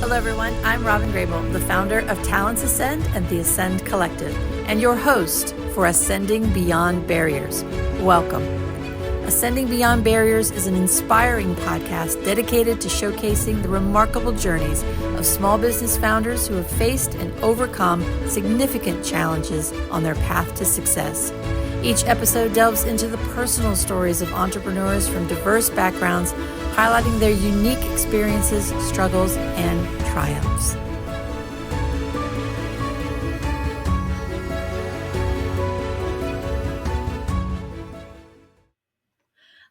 Hello, everyone. I'm Robyn Grable, the founder of Talents Ascend and the Ascend Collective, and your host for Ascending Beyond Barriers. Welcome. Ascending Beyond Barriers is an inspiring podcast dedicated to showcasing the remarkable journeys of small business founders who have faced and overcome significant challenges on their path to success. Each episode delves into the personal stories of entrepreneurs from diverse backgrounds, highlighting their unique experiences, struggles, and triumphs.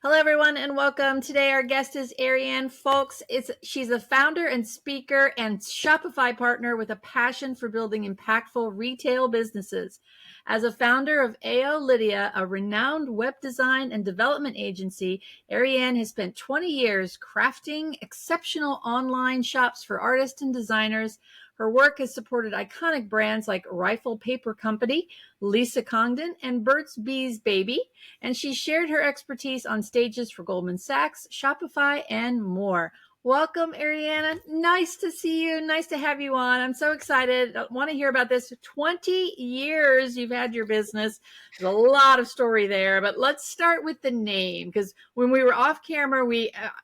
Hello, everyone, and welcome. Today, our guest is Arianne Foulks. She's a founder and speaker and Shopify partner with a passion for building impactful retail businesses. As a founder of Aeolidia, a renowned web design and development agency, Arianne has spent 20 years crafting exceptional online shops for artists and designers. Her work has supported iconic brands like Rifle Paper Company, Lisa Congdon, and Burt's Bees Baby, and she shared her expertise on stages for Goldman Sachs, Shopify, and more. Welcome, Arianne. Nice to see you. Nice to have you on. I'm so excited. I want to hear about this. 20 years you've had your business. There's a lot of story there, but let's start with the name, because when we were off camera,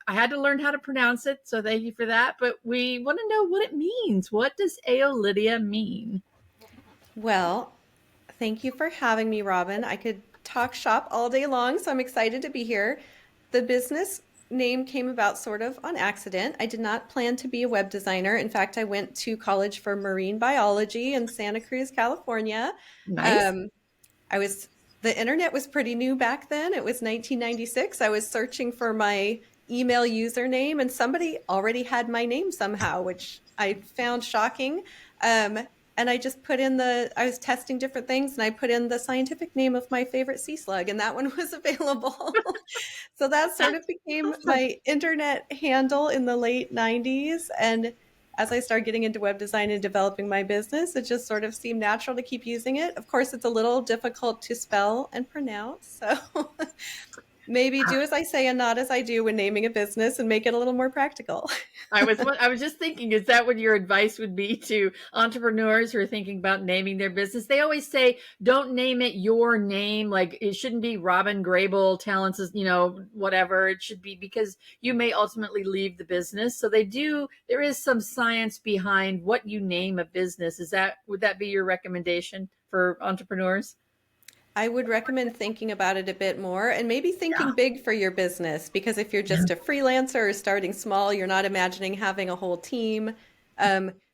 I had to learn how to pronounce it, so thank you for that. But we want to know what it means. What does Aeolidia mean? Well, thank you for having me, Robyn. I could talk shop all day long, so I'm excited to be here. The business name came about sort of on accident. I did not plan to be a web designer. In fact, I went to college for marine biology in Santa Cruz, California. Nice. The internet was pretty new back then. It was 1996. I was searching for my email username and somebody already had my name somehow, which I found shocking. And I just I was testing different things and I put in the scientific name of my favorite sea slug and that one was available. So that sort of became my internet handle in the late 90s. And as I started getting into web design and developing my business, it just sort of seemed natural to keep using it. Of course, it's a little difficult to spell and pronounce. So maybe do as I say and not as I do when naming a business and make it a little more practical. I was just thinking, is that what your advice would be to entrepreneurs who are thinking about naming their business? They always say, don't name it your name. Like it shouldn't be Robyn Grable Talents, whatever. It should be because you may ultimately leave the business. So there is some science behind what you name a business. Would that be your recommendation for entrepreneurs? I would recommend thinking about it a bit more and maybe thinking big for your business, because if you're just a freelancer or starting small, you're not imagining having a whole team.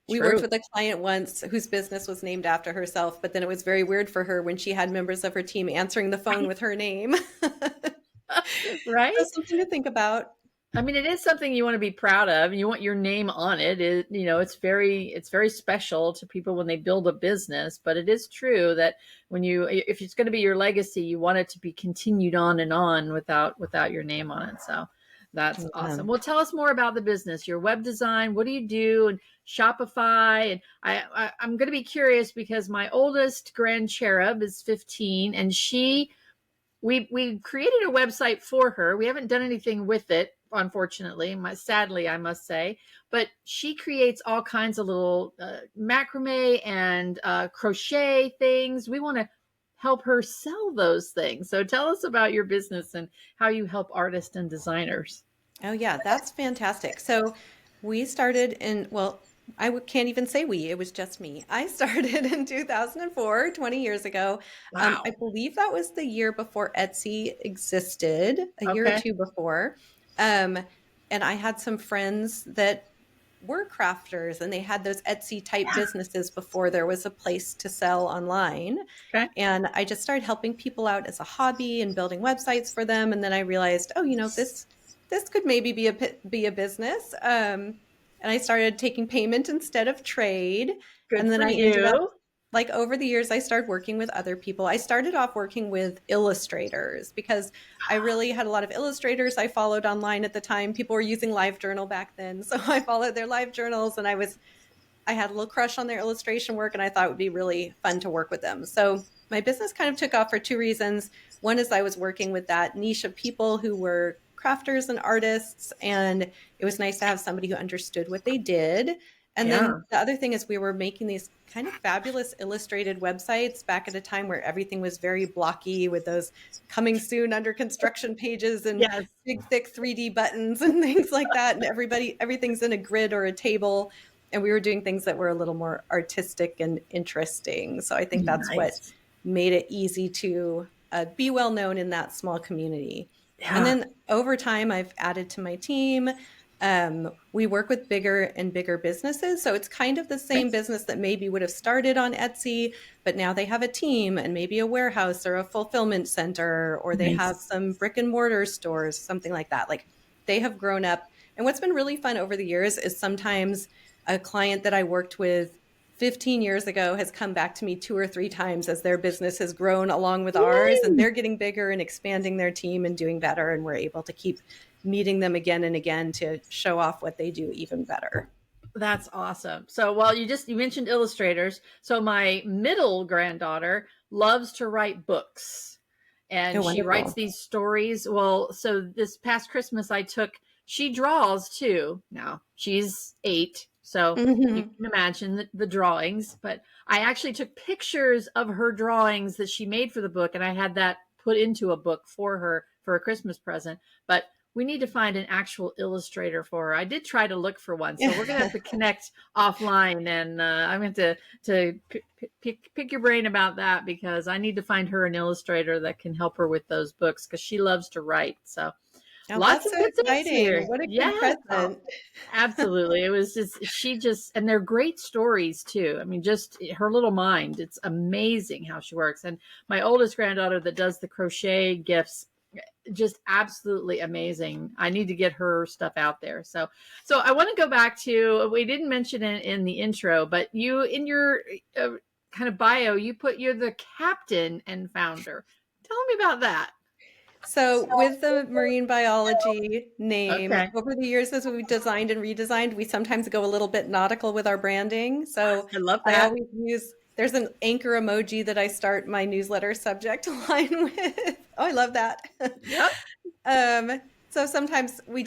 We worked with a client once whose business was named after herself, but then it was very weird for her when she had members of her team answering the phone with her name. Right? So something to think about. I mean, it is something you want to be proud of. You want your name on it. It's very special to people when they build a business, but it is true that if it's going to be your legacy, you want it to be continued on and on without your name on it. So that's awesome. Well, tell us more about the business, your web design. What do you do? And Shopify. And I'm going to be curious because my oldest grand cherub is 15 and we created a website for her. We haven't done anything with it, unfortunately, sadly, I must say, but she creates all kinds of little macrame and crochet things. We want to help her sell those things. So tell us about your business and how you help artists and designers. Oh yeah, that's fantastic. So we started I can't even say it was just me. I started in 2004, 20 years ago. Wow. I believe that was the year before Etsy existed, a year or two before. And I had some friends that were crafters and they had those Etsy type businesses before there was a place to sell online. Okay. And I just started helping people out as a hobby and building websites for them. And then I realized, this could maybe be a business. And I started taking payment instead of trade. Good then for I you. ended up, over the years, I started working with other people. I started off working with illustrators because I really had a lot of illustrators I followed online at the time. People were using LiveJournal back then. So I followed their LiveJournals and I had a little crush on their illustration work and I thought it would be really fun to work with them. So my business kind of took off for two reasons. One is I was working with that niche of people who were crafters and artists, and it was nice to have somebody who understood what they did. And then Yeah. the other thing is we were making these kind of fabulous illustrated websites back at a time where everything was very blocky with those coming soon under construction pages and Yes. big, thick 3D buttons and things like that. And everything's in a grid or a table. And we were doing things that were a little more artistic and interesting. So I think that's what Nice. made it easy to be well known in that small community. And Yeah. then over time, I've added to my team. We work with bigger and bigger businesses. So it's kind of the same business that maybe would have started on Etsy, but now they have a team and maybe a warehouse or a fulfillment center, or they have Nice. some brick and mortar stores, something like that. Like they have grown up. And what's been really fun over the years is sometimes a client that I worked with 15 years ago has come back to me 2 or 3 times as their business has grown along with ours, and Yay! they're getting bigger and expanding their team and doing better. And we're able to keep meeting them again and again to show off what they do even better. That's awesome. So, well, you mentioned illustrators. So, my middle granddaughter loves to write books, Oh, and she writes wonderful. these stories. Well, so this past Christmas, she draws too. Now she's 8, so you Hmm. can imagine the drawings. But I actually took pictures of her drawings that she made for the book, and I had that put into a book for her for a Christmas present. But we need to find an actual illustrator for her. I did try to look for one, so we're gonna have to connect offline, and I'm going to pick your brain about that, because I need to find her an illustrator that can help her with those books, because she loves to write. So Oh, lots that's of so good things exciting. here. What a good Yes. Oh, present. absolutely. It was and they're great stories too. I mean, just her little mind. It's amazing how she works. And my oldest granddaughter that does the crochet gifts, just absolutely amazing. I need to get her stuff out there. So I want to go back to, we didn't mention it in the intro, but you, in your kind of bio, you put you're the captain and founder. Tell me about that. So, with the marine biology name, Okay. over the years as we've designed and redesigned, we sometimes go a little bit nautical with our branding. So, I love I that. always use, there's an anchor emoji that I start my newsletter subject line with. Oh, I love that. Yep. So sometimes we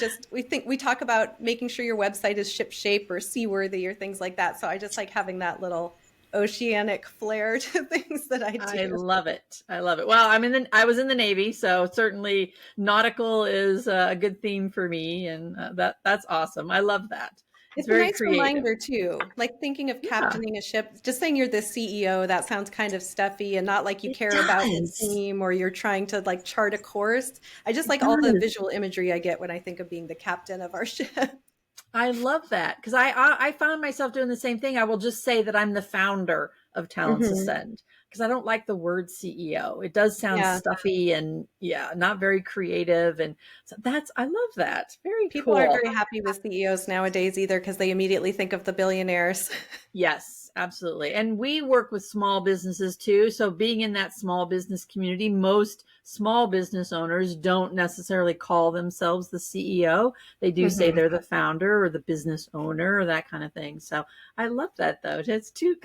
talk about making sure your website is ship shape or seaworthy or things like that. So I just like having that little oceanic flair to things that I I do. love it. I love it. Well, I was in the Navy, so certainly nautical is a good theme for me, and that's awesome. I love that. It's It's a very nice creative. reminder too. Like thinking of Yeah, captaining a ship, just saying you're the CEO, that sounds kind of stuffy and not like you it care about the does. team or you're trying to like chart a course. I just It like all the does. visual imagery I get when I think of being the captain of our ship. I love that, because I found myself doing the same thing. I will just say that I'm the founder of Talents Hmm. Ascend, because I don't like the word CEO. It does sound Yeah. stuffy and, yeah, not very creative. And so I love that. Very People aren't cool. very happy with CEOs nowadays either because they immediately think of the billionaires. Yes, absolutely. And we work with small businesses too. So being in that small business community, most small business owners don't necessarily call themselves the CEO. They do say Hmm. they're the founder or the business owner or that kind of thing. So I love that though. It's two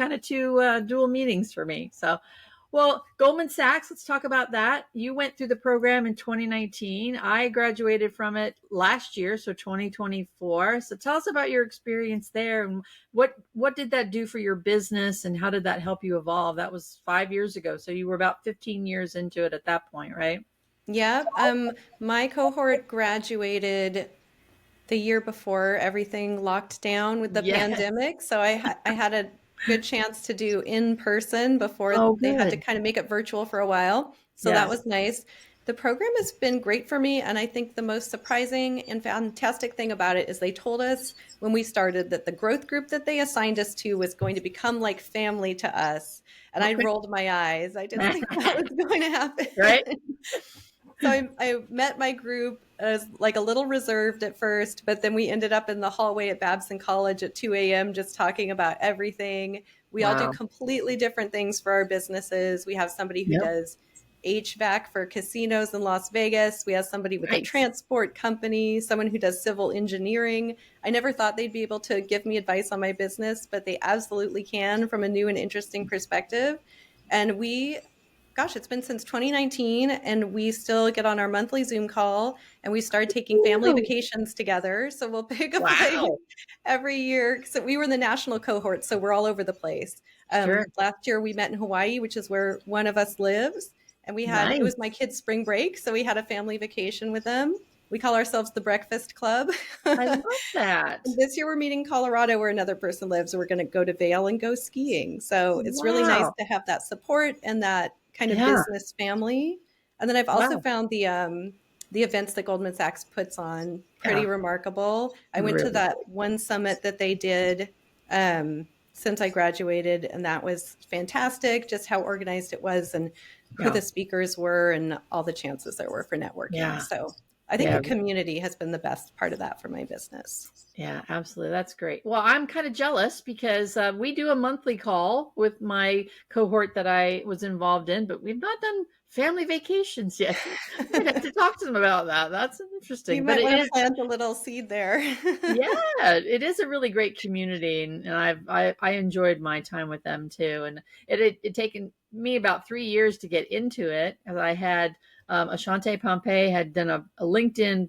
dual meanings for me. So, well, Goldman Sachs, let's talk about that. You went through the program in 2019. I graduated from it last year, so 2024. So tell us about your experience there, and what did that do for your business, and how did that help you evolve? That was 5 years ago. So you were about 15 years into it at that point, right? Yeah. My cohort graduated the year before everything locked down with the Yes. pandemic. So I had a good chance to do in person before Oh, they had to good. kind of make it virtual for a while. So that Yes. was nice. The program has been great for me. And I think the most surprising and fantastic thing about it is they told us when we started that the growth group that they assigned us to was going to become like family to us. And I Okay. rolled my eyes. I didn't think that was going to happen. Right. So I met my group as like a little reserved at first, but then we ended up in the hallway at Babson College at 2 a.m. just talking about everything. We all do Wow. completely different things for our businesses. We have somebody who Yep. does HVAC for casinos in Las Vegas. We have somebody with a Nice. transport company, someone who does civil engineering. I never thought they'd be able to give me advice on my business, but they absolutely can from a new and interesting perspective. And we gosh, it's been since 2019, and we still get on our monthly Zoom call, and we start taking family Ooh, vacations together. So we'll pick a place wow. every year. So we were in the national cohort, so we're all over the place. Sure. Last year we met in Hawaii, which is where one of us lives, and it was my Nice. kids' spring break, so we had a family vacation with them. We call ourselves the Breakfast Club. I love that. This year we're meeting Colorado where another person lives. We're going to go to Vail and go skiing. So it's really nice Wow. to have that support and that kind of Yeah. business family. And then I've also Wow. found the events that Goldman Sachs puts on pretty Yeah. remarkable. I went to Really that cool. one summit that they did since I graduated, and that was fantastic. Just how organized it was, and who Yeah. the speakers were, and all the chances there were for networking. Yeah. So I think the Yeah. community has been the best part of that for my business. Yeah, absolutely. That's great. Well, I'm kind of jealous because we do a monthly call with my cohort that I was involved in, but we've not done family vacations yet. I'd have to talk to them about that. That's You interesting. But might it want to is, plant a little seed there. yeah, it is a really great community, and I enjoyed my time with them too. And it taken me about 3 years to get into it, as I had Ashante Pompey had done a LinkedIn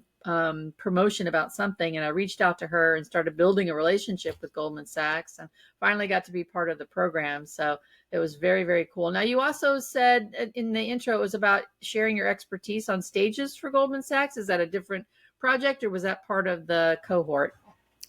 promotion about something, and I reached out to her and started building a relationship with Goldman Sachs, and finally got to be part of the program. So it was very, very cool. Now, you also said in the intro it was about sharing your expertise on stages for Goldman Sachs. Is that a different project, or was that part of the cohort?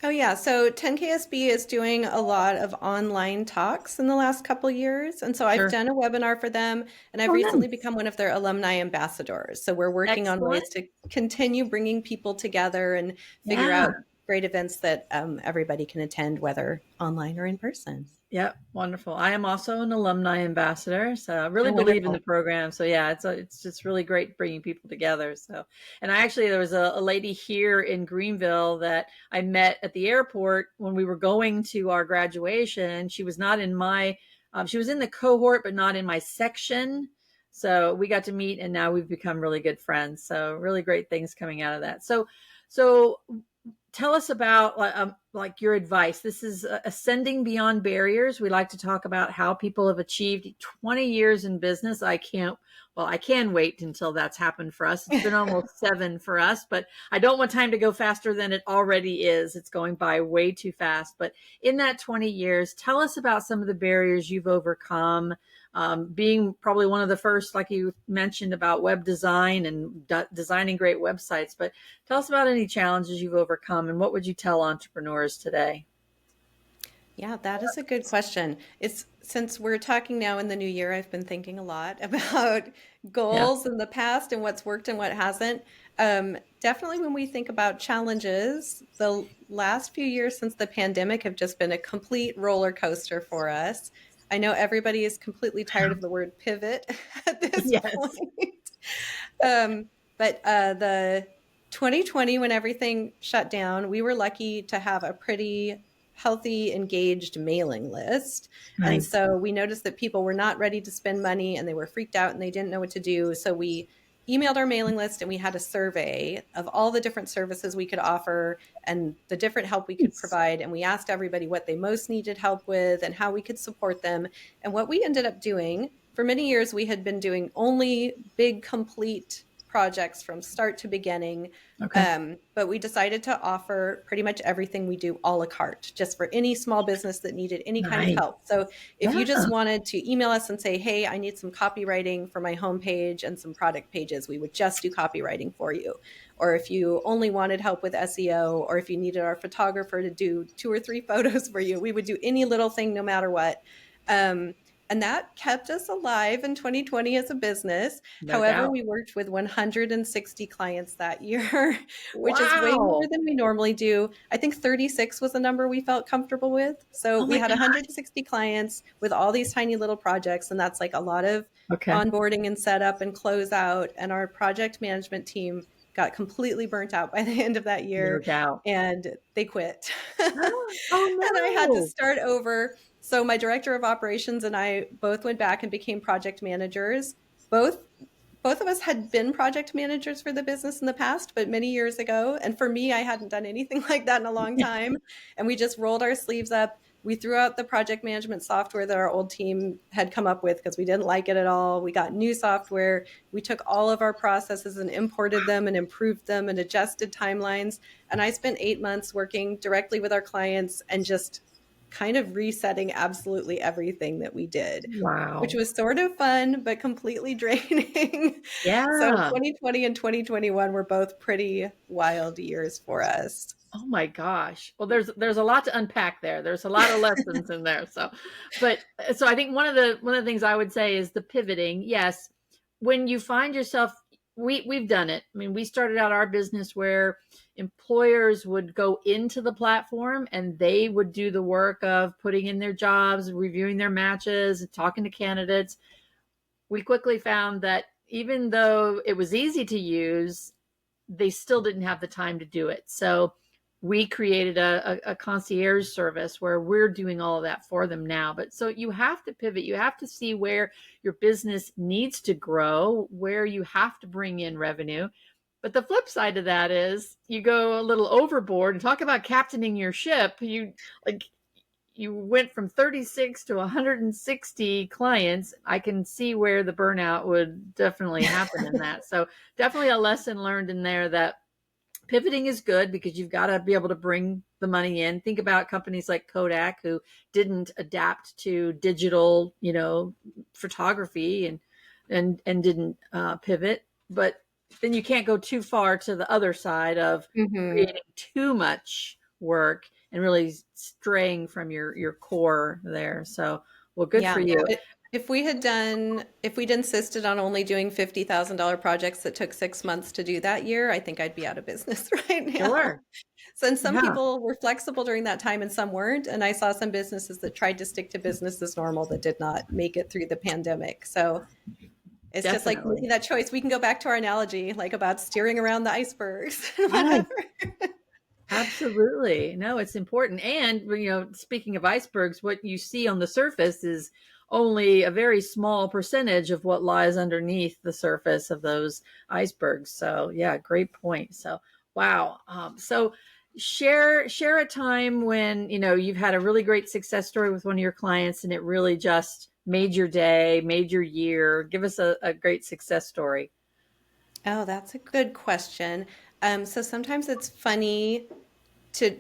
Oh yeah, so 10KSB is doing a lot of online talks in the last couple years, and so I've Sure. done a webinar for them, and I've Oh, recently nice. become one of their alumni ambassadors. So we're working on Excellent. ways to continue bringing people together and figure Yeah. out great events that everybody can attend, whether online or in person. Yep, wonderful. I am also an alumni ambassador, so I really Oh, believe in the wonderful. program. So yeah, it's just really great bringing people together. So, and I actually there was a lady here in Greenville that I met at the airport when we were going to our graduation. She was not in my, she was in the cohort, but not in my section. So we got to meet, and now we've become really good friends. So really great things coming out of that. So tell us about like your advice. This is ascending beyond barriers. We like to talk about how people have achieved 20 years in business. I can wait until that's happened for us. It's been almost 7 for us, but I don't want time to go faster than it already is. It's going by way too fast. But in that 20 years, tell us about some of the barriers you've overcome, being probably one of the first, like you mentioned, about web design and designing great websites. But tell us about any challenges you've overcome, and what would you tell entrepreneurs today? Yeah, that is a good question. It's since we're talking now in the new year, I've been thinking a lot about Yeah. goals in the past and what's worked and what hasn't. Definitely when we think about challenges, the last few years since the pandemic have just been a complete roller coaster for us. I know everybody is completely tired of the word pivot at this Yes. point. But the 2020, when everything shut down, we were lucky to have a pretty healthy, engaged mailing list. And Nice. so we noticed that people were not ready to spend money and they were freaked out and they didn't know what to do. So we emailed our mailing list and we had a survey of all the different services we could offer and the different help we could Nice. provide. And we asked everybody what they most needed help with and how we could support them. And what we ended up doing for many years, we had been doing only big, complete projects from start to beginning. Okay. But we decided to offer pretty much everything we do a la carte, just for any small business that needed any kind of Nice. help. So if you Yeah. just wanted to email us and say, hey, I need some copywriting for my homepage and some product pages, we would just do copywriting for you. Or if you only wanted help with SEO, or if you needed our photographer to do 2 or 3 photos for you, we would do any little thing, no matter what. And that kept us alive in 2020 as a business. No However, doubt. we worked with 160 clients that year, which is way more Wow. than we normally do. I think 36 was the number we felt comfortable with. So Oh we my had God. 160 clients with all these tiny little projects, and that's like a lot of Okay. onboarding and setup and close out. And our project management team got completely burnt out by the end of that No year doubt. and they quit. Oh And I had to no. start over. So my director of operations and I both went back and became project managers. Both both of us had been project managers for the business in the past, but many years ago. And for me, I hadn't done anything like that in a long time. And we just rolled our sleeves up, We threw out the project management software that our old team had come up with because we didn't like it at all. We got new software. We took all of our processes and imported them and improved them and adjusted timelines. And I spent 8 months working directly with our clients and just kind of resetting absolutely everything that we did, which Wow. was sort of fun, but completely draining. So Yeah. 2020 and 2021 were both pretty wild years for us. Oh my gosh. Well, there's a lot to unpack there. There's a lot of lessons in there. So, but so I think one of the things I would say is the pivoting. Yes, when you find yourself, we've done it. I mean, we started out our business where employers would go into the platform and they would do the work of putting in their jobs, reviewing their matches, talking to candidates. We quickly found that even though it was easy to use, they still didn't have the time to do it. So we created a concierge service where we're doing all of that for them now. But so you have to pivot. You have to see where your business needs to grow, where you have to bring in revenue. But the flip side of that is you go a little overboard and talk about captaining your ship. You went from 36 to 160 clients. I can see where the burnout would definitely happen in that. So definitely a lesson learned in there that pivoting is good because you've got to be able to bring the money in. Think about companies like Kodak who didn't adapt to digital, photography and didn't pivot. But then you can't go too far to the other side of Mhm. creating too much work and really straying from your core there. So, well, good for Yeah. you. If we'd insisted on only doing $50,000 projects that took 6 months to do that year, I think I'd be out of business right now. Sure. Since some Yeah, people were flexible during that time and some weren't. And I saw some businesses that tried to stick to business as normal that did not make it through the pandemic. So it's just like definitely. making that choice. We can go back to our analogy, like about steering around the icebergs and Yes. whatever. Absolutely. No, it's important. And, speaking of icebergs, what you see on the surface is only a very small percentage of what lies underneath the surface of those icebergs. So, yeah, great point. So, wow. So share a time when, you've had a really great success story with one of your clients and it really just made your day, made your year. Give us a great success story. Oh, that's a good question. So sometimes it's funny to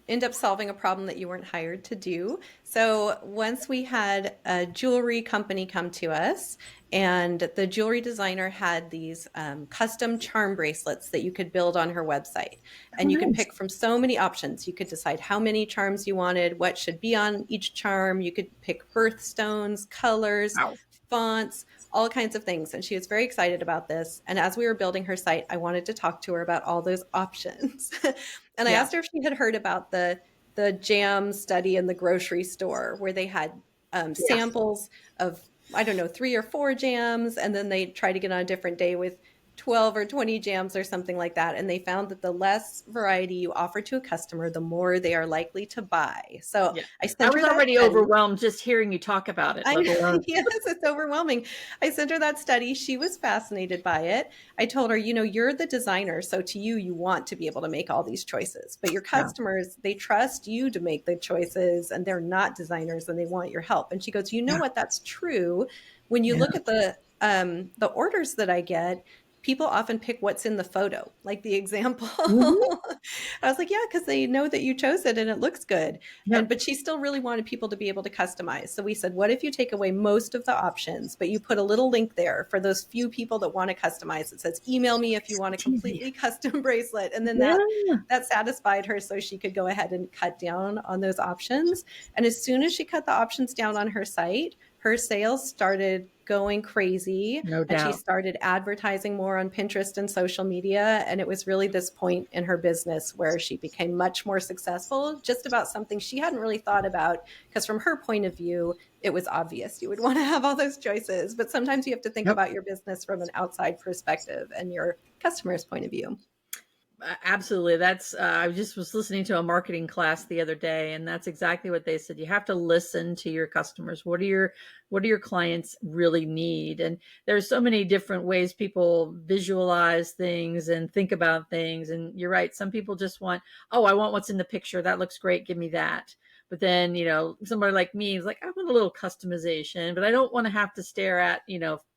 end up solving a problem that you weren't hired to do. So once we had a jewelry company come to us, and the jewelry designer had these custom charm bracelets that you could build on her website. Oh, And you could nice. pick from so many options. You could decide how many charms you wanted, what should be on each charm. You could pick birthstones, colors, Wow. fonts, all kinds of things. And she was very excited about this. And as we were building her site, I wanted to talk to her about all those options. And I Yeah. asked her if she had heard about the jam study in the grocery store where they had Yeah. samples of, I don't know, 3 or 4 jams, and then they try to get on a different day with 12 or 20 jams or something like that. And they found that the less variety you offer to a customer, the more they are likely to buy. So Yeah. I I sent her was that already study. overwhelmed just hearing you talk about it, I let know, alone. yes, it's overwhelming. I sent her that study. She was fascinated by it. I told her, you're the designer, so to you, you want to be able to make all these choices. But your Yeah. customers, they trust you to make the choices, and they're not designers, and they want your help. And she goes, you know Yeah. what? That's true. When you Yeah. look at the orders that I get, people often pick what's in the photo, like the example. Mhm. I was like, yeah, because they know that you chose it and it looks good. Yep. But she still really wanted people to be able to customize. So we said, what if you take away most of the options, but you put a little link there for those few people that want to customize? It says, email me if you want a completely custom bracelet. And then that Yeah. that satisfied her, so she could go ahead and cut down on those options. And as soon as she cut the options down on her site, her sales started going crazy, No and she doubt. started advertising more on Pinterest and social media. And it was really this point in her business where she became much more successful, just about something she hadn't really thought about. Because from her point of view, it was obvious you would want to have all those choices. But sometimes you have to think Yep. about your business from an outside perspective and your customer's point of view. Absolutely. That's I just was listening to a marketing class the other day and that's exactly what they said. You have to listen to your customers. What do your clients really need? And there's so many different ways people visualize things and think about things, and you're right. Some people just want, "Oh, I want what's in the picture. That looks great. Give me that." But then, somebody like me is like, I want a little customization, but I don't want to have to stare at,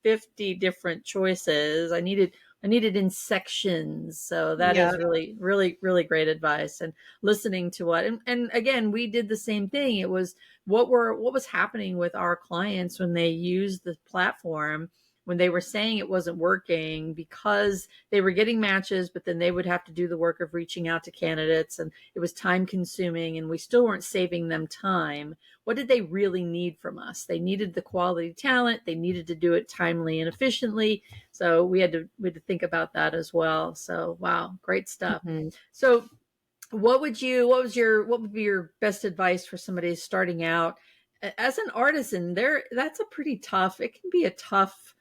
50 different choices. I need it in sections. So that Yeah. is really, really, really great advice. And listening to and again, we did the same thing. It was what was happening with our clients when they used the platform, when they were saying it wasn't working because they were getting matches, but then they would have to do the work of reaching out to candidates, and it was time consuming, and we still weren't saving them time. What did they really need from us? They needed the quality talent. They needed to do it timely and efficiently. So we had to think about that as well. So wow, great stuff. Mm-hmm. So what would be your best advice for somebody starting out as an artisan? That's a pretty tough, it can be a tough,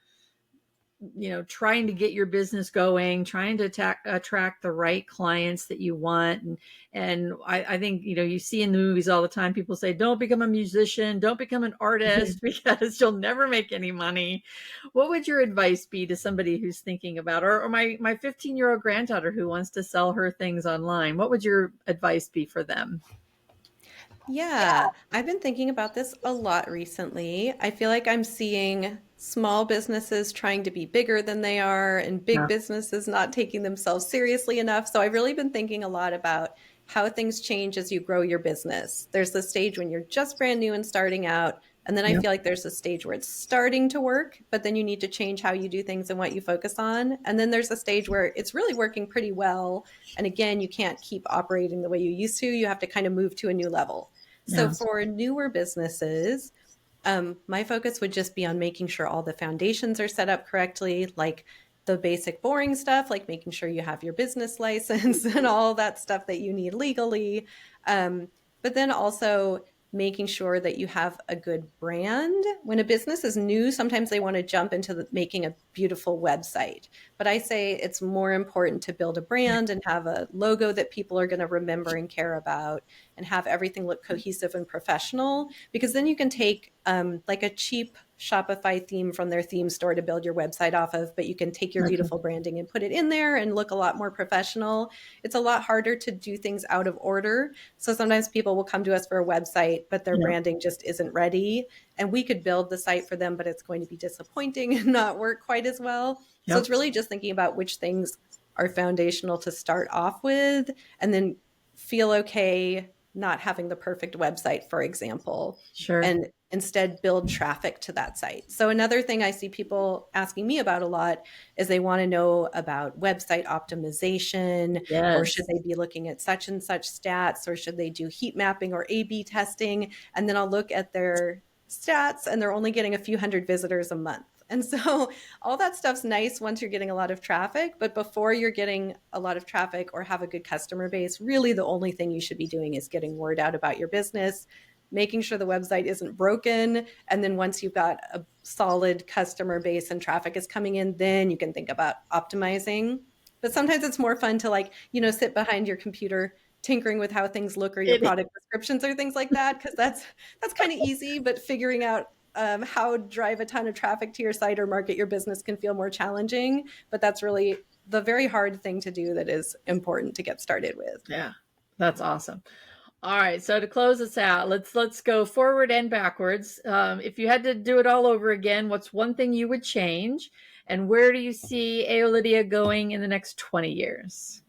trying to get your business going, trying to attract the right clients that you want. And I think, you see in the movies all the time, people say, don't become a musician, don't become an artist, because you'll never make any money. What would your advice be to somebody who's thinking about, or my 15-year-old granddaughter who wants to sell her things online? What would your advice be for them? Yeah, I've been thinking about this a lot recently. I feel like I'm seeing small businesses trying to be bigger than they are, and big Yeah. businesses not taking themselves seriously enough. So I've really been thinking a lot about how things change as you grow your business. There's the stage when you're just brand new and starting out. And then I Yep. feel like there's a stage where it's starting to work, but then you need to change how you do things and what you focus on. And then there's a stage where it's really working pretty well. And again, you can't keep operating the way you used to. You have to kind of move to a new level. So Yeah. for newer businesses, my focus would just be on making sure all the foundations are set up correctly, like the basic boring stuff, like making sure you have your business license and all that stuff that you need legally. But then also making sure that you have a good brand. When a business is new, sometimes they want to jump into making a beautiful website. But I say it's more important to build a brand and have a logo that people are going to remember and care about, and have everything look cohesive and professional, because then you can take like a cheap Shopify theme from their theme store to build your website off of, but you can take your Okay. beautiful branding and put it in there and look a lot more professional. It's a lot harder to do things out of order. So sometimes people will come to us for a website, but their Yeah. branding just isn't ready. And we could build the site for them, but it's going to be disappointing and not work quite as well. So Yep. it's really just thinking about which things are foundational to start off with, and then feel okay not having the perfect website, for example, Sure. and instead build traffic to that site. So another thing I see people asking me about a lot is they want to know about website optimization, or Yes. should they be looking at such and such stats, or should they do heat mapping or A/B testing? And then I'll look at their stats and they're only getting a few hundred visitors a month. And so all that stuff's nice once you're getting a lot of traffic, but before you're getting a lot of traffic or have a good customer base, really the only thing you should be doing is getting word out about your business, making sure the website isn't broken. And then once you've got a solid customer base and traffic is coming in, then you can think about optimizing. But sometimes it's more fun to sit behind your computer tinkering with how things look, or your It product descriptions or things like that, because that's kind of easy. But figuring out how to drive a ton of traffic to your site or market your business can feel more challenging. But that's really the very hard thing to do that is important to get started with. Yeah, that's awesome. All right, so to close us out, let's go forward and backwards. If you had to do it all over again, what's one thing you would change, and where do you see Aeolidia going in the next 20 years?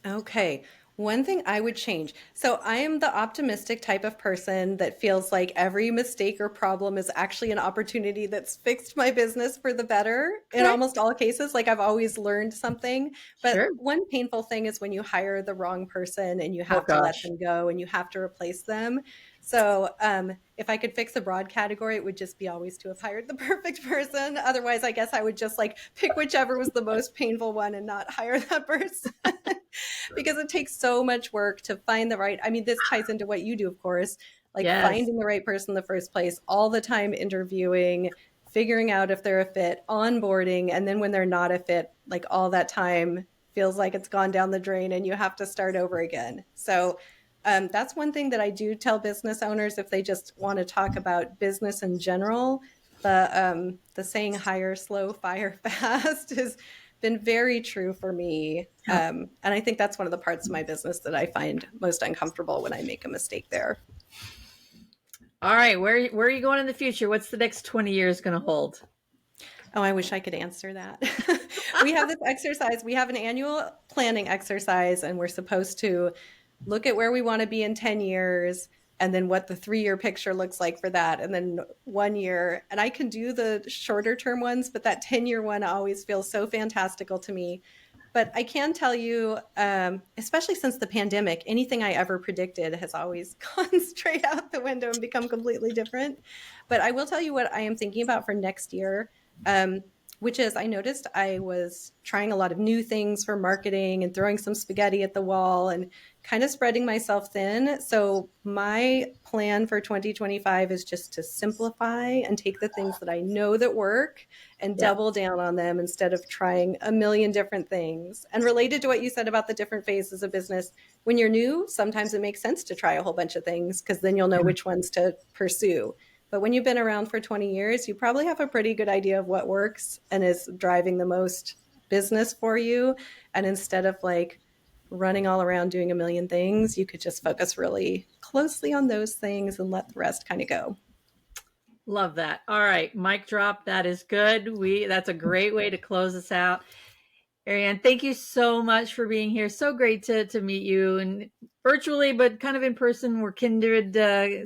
Okay. One thing I would change. So I am the optimistic type of person that feels like every mistake or problem is actually an opportunity that's fixed my business for the better in Okay. almost all cases. Like I've always learned something. But Sure. one painful thing is when you hire the wrong person and you Oh have to let gosh. them go and you have to replace them. So if I could fix a broad category, it would just be always to have hired the perfect person. Otherwise, I guess I would just pick whichever was the most painful one and not hire that person. Because it takes so much work to find the right. I mean, this ties into what you do, of course, like Yes. finding the right person in the first place, all the time interviewing, figuring out if they're a fit, onboarding, and then when they're not a fit, like all that time feels like it's gone down the drain and you have to start over again. So that's one thing that I do tell business owners if they just want to talk about business in general. The saying "hire slow, fire fast" has been very true for me, Yep. and I think that's one of the parts of my business that I find most uncomfortable when I make a mistake there. All right, where are you going in the future? What's the next 20 years going to hold? Oh, I wish I could answer that. We have this exercise. We have an annual planning exercise, and we're supposed to look at where we want to be in 10 years and then what the 3-year picture looks like for that. And then 1 year. And I can do the shorter term ones, but that 10-year one always feels so fantastical to me. But I can tell you, especially since the pandemic, anything I ever predicted has always gone straight out the window and become completely different. But I will tell you what I am thinking about for next year, um, which is I noticed I was trying a lot of new things for marketing and throwing some spaghetti at the wall and kind of spreading myself thin. So my plan for 2025 is just to simplify and take the things that I know that work and Yeah. double down on them instead of trying a million different things. And related to what you said about the different phases of business, when you're new, sometimes it makes sense to try a whole bunch of things because then you'll know which ones to pursue. But when you've been around for 20 years, you probably have a pretty good idea of what works and is driving the most business for you. And instead of like running all around doing a million things, you could just focus really closely on those things and let the rest kind of go. Love that. All right, mic drop. That is good. That's a great way to close us out. Arianne, thank you so much for being here. So great to meet you, and virtually, but kind of in person. We're kindred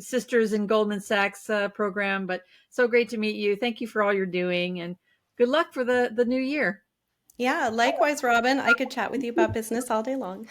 sisters in Goldman Sachs program, but so great to meet you. Thank you for all you're doing, and good luck for the new year. Yeah, likewise, Robyn. I could chat with you about business all day long.